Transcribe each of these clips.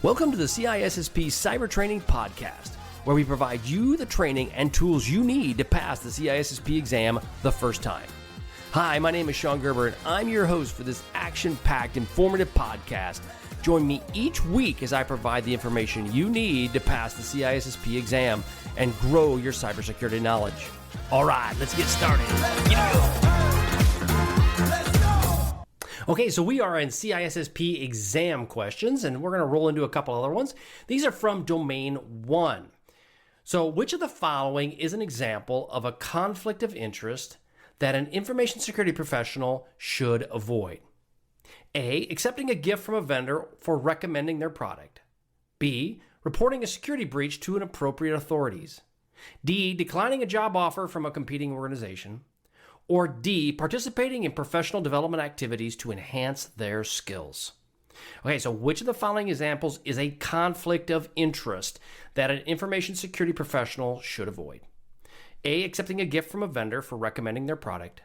Welcome to the CISSP Cyber Training Podcast, where we provide you the training and tools you need to pass the CISSP exam the first time. Hi, my name is Sean Gerber, and I'm your host for this action-packed, informative podcast. Join me each week as I provide the information you need to pass the CISSP exam and grow your cybersecurity knowledge. All right, let's get started. Okay, so we are in CISSP Exam Questions, and we're going to roll into a couple other ones. These are from Domain 1. So which of the following is an example of a conflict of interest that an information security professional should avoid? A, accepting a gift from a vendor for recommending their product. B, reporting a security breach to an appropriate authorities. D, declining a job offer from a competing organization. Or D, participating in professional development activities to enhance their skills. Okay, so which of the following examples is a conflict of interest that an information security professional should avoid? A, accepting a gift from a vendor for recommending their product.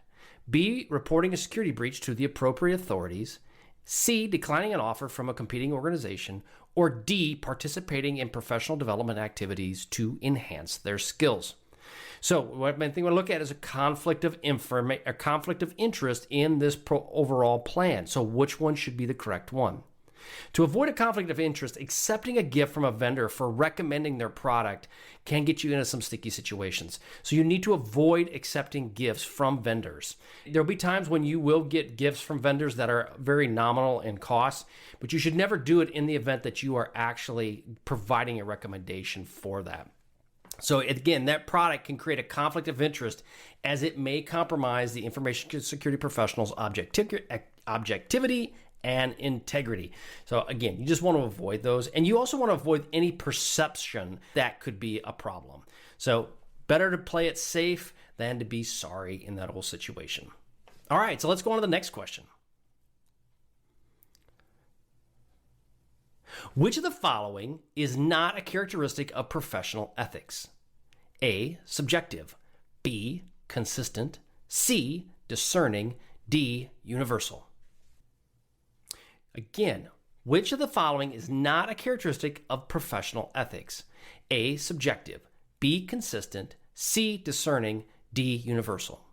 B, reporting a security breach to the appropriate authorities. C, declining an offer from a competing organization. Or D, participating in professional development activities to enhance their skills. So what I think we're going to look at is a conflict of interest in this overall plan. So which one should be the correct one? To avoid a conflict of interest, accepting a gift from a vendor for recommending their product can get you into some sticky situations. So you need to avoid accepting gifts from vendors. There'll be times when you will get gifts from vendors that are very nominal in cost, but you should never do it in the event that you are actually providing a recommendation for that. So again, that product can create a conflict of interest as it may compromise the information security professional's objectivity and integrity. So again, you just want to avoid those. And you also want to avoid any perception that could be a problem. So better to play it safe than to be sorry in that whole situation. All right, so let's go on to the next question. Which of the following is not a characteristic of professional ethics? A, subjective. B, consistent. C, discerning. D, universal. Again, which of the following is not a characteristic of professional ethics? A, subjective. B, consistent. C, discerning. D, universal.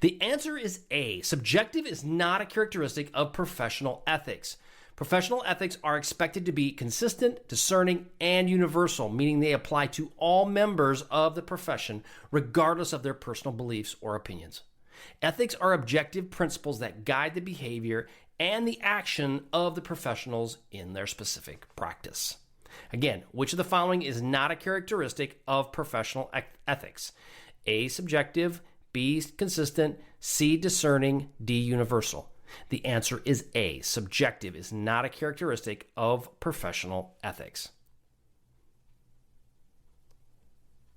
The answer is A. Subjective is not a characteristic of professional ethics. Professional ethics are expected to be consistent, discerning, and universal, meaning they apply to all members of the profession, regardless of their personal beliefs or opinions. Ethics are objective principles that guide the behavior and the action of the professionals in their specific practice. Again, which of the following is not a characteristic of professional ethics? A, subjective. B, consistent. C, discerning. D, universal. The answer is A. Subjective is not a characteristic of professional ethics.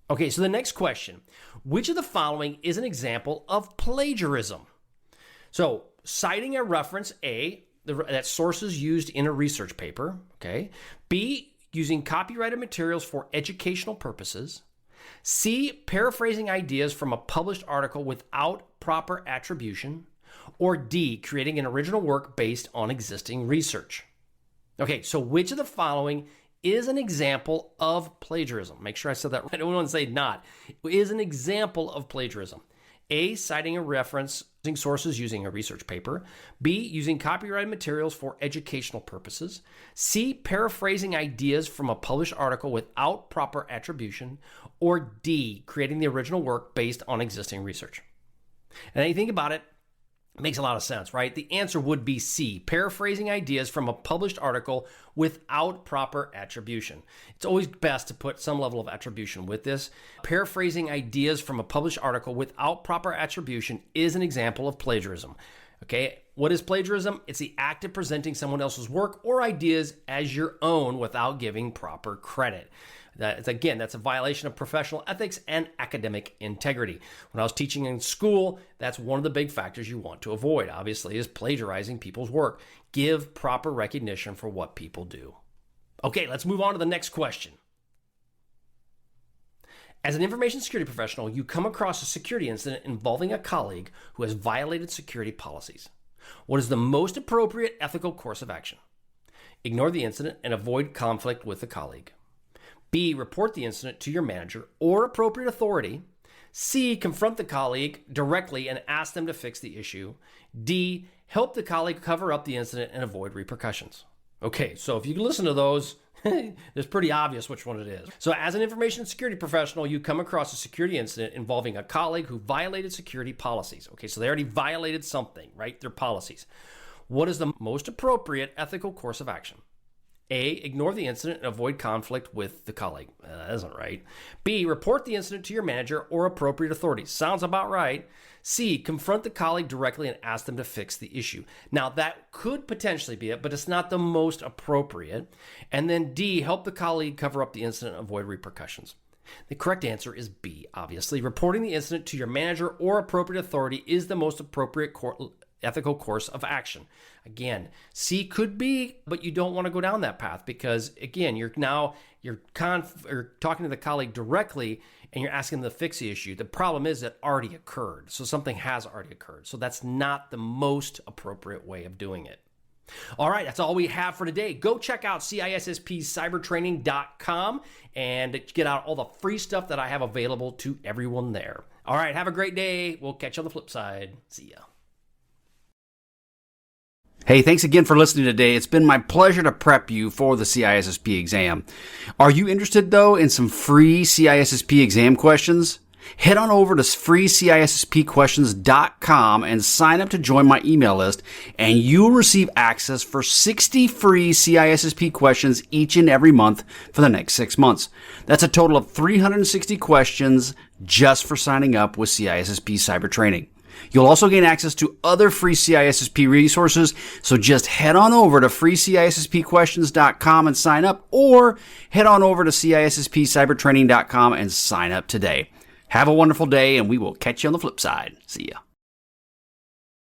Okay, so the next question. Which of the following is an example of plagiarism? So, citing a reference, A, that sources used in a research paper, okay? B, using copyrighted materials for educational purposes. C, paraphrasing ideas from a published article without proper attribution. Or D, creating an original work based on existing research. Okay, so which of the following is an example of plagiarism? Make sure I said that right. I don't want to say not. Is an example of plagiarism. A, citing a reference, using sources using a research paper. B, using copyrighted materials for educational purposes. C, paraphrasing ideas from a published article without proper attribution. Or D, creating the original work based on existing research. And you think about it, makes a lot of sense, right? The answer would be C, paraphrasing ideas from a published article without proper attribution. It's always best to put some level of attribution with this. Paraphrasing ideas from a published article without proper attribution is an example of plagiarism. Okay, what is plagiarism? It's the act of presenting someone else's work or ideas as your own without giving proper credit. That's a violation of professional ethics and academic integrity. When I was teaching in school, that's one of the big factors you want to avoid, obviously, is plagiarizing people's work. Give proper recognition for what people do. Okay, let's move on to the next question. As an information security professional, you come across a security incident involving a colleague who has violated security policies. What is the most appropriate ethical course of action? Ignore the incident and avoid conflict with the colleague. B, report the incident to your manager or appropriate authority. C, confront the colleague directly and ask them to fix the issue. D, help the colleague cover up the incident and avoid repercussions. Okay, so if you can listen to those, it's pretty obvious which one it is. So as an information security professional, you come across a security incident involving a colleague who violated security policies. Okay, so they already violated something, right? Their policies. What is the most appropriate ethical course of action? A, ignore the incident and avoid conflict with the colleague. That isn't right. B, report the incident to your manager or appropriate authorities. Sounds about right. C, confront the colleague directly and ask them to fix the issue. Now, that could potentially be it, but it's not the most appropriate. And then D, help the colleague cover up the incident and avoid repercussions. The correct answer is B, obviously. Reporting the incident to your manager or appropriate authority is the most appropriate ethical course of action. Again, C could be, but you don't want to go down that path because, again, you're talking to the colleague directly and you're asking them to fix the issue. The problem is it already occurred. So something has already occurred. So that's not the most appropriate way of doing it. All right, that's all we have for today. Go check out CISSPCybertraining.com and get out all the free stuff that I have available to everyone there. All right, have a great day. We'll catch you on the flip side. See ya. Hey, thanks again for listening today. It's been my pleasure to prep you for the CISSP exam. Are you interested, though, in some free CISSP exam questions? Head on over to freecissprequestions.com and sign up to join my email list, and you'll receive access for 60 free CISSP questions each and every month for the next 6 months. That's a total of 360 questions just for signing up with CISSP Cyber Training. You'll also gain access to other free CISSP resources, so just head on over to freecissprequestions.com and sign up, or head on over to CISSPcybertraining.com and sign up today. Have a wonderful day, and we will catch you on the flip side. See ya.